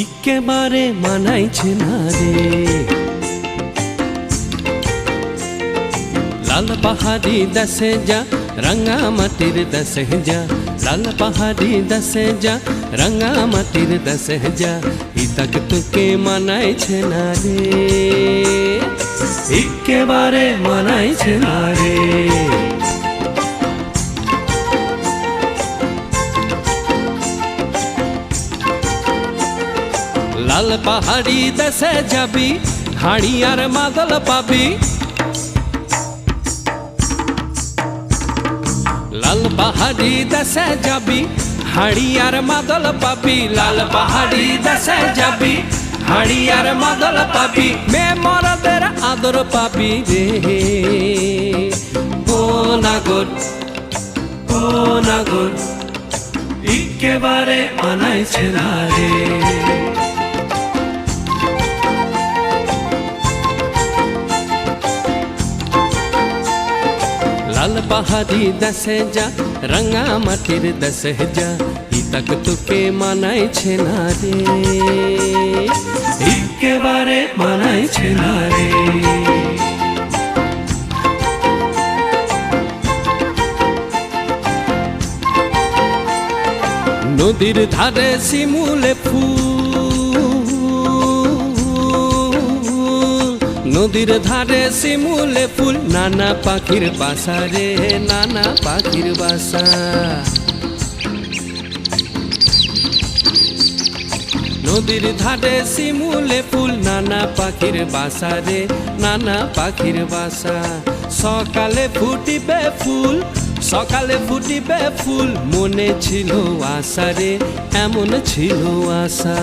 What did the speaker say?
একেবারে মানাইছে না রে। লাল পাহাড়ি দেশে যা রাঙা মাটির দেশে যা, লাল পাহাড়ি দেশে যা রাঙা মাটির দেশে যা, ইতাক তোকে মানাইছে না রে, একেবারে মানাইছে না রে। লাল পাহাড়ি দেশে যাবি হাড়ি আর মাদল পাবি, লাল পাহাড়ি দেশে যাবি হাড়ি আর মাদল পাবি, লাল পাহাড়ি দেশে যাবি হাড়ি আর মাদল পাবি, মে মরদের আদর পাবি রে। ও নাগর ও নাগর একেবারে মানাইছে না রে। লাল পাহাড়ি দেশে যা রাঙা মাটির দেশে যা, ইতাক তোকে মানাইছে না রে, একেবারে মানাইছে না রে। নদীর ধারে শিমুলে ফুল, নদীর ধারে শিমুলে ফুল, নানা পাখির বাসা রে, নানা পাখির বাসা। নদীর ধারে শিমুলে ফুল, নানা পাখির বাসা রে, নানা পাখির বাসা। সকালে ফুটিবে ফুল, সকালে ফুটিবে ফুল, মনে ছিল আশা রে, এমন ছিল আশা।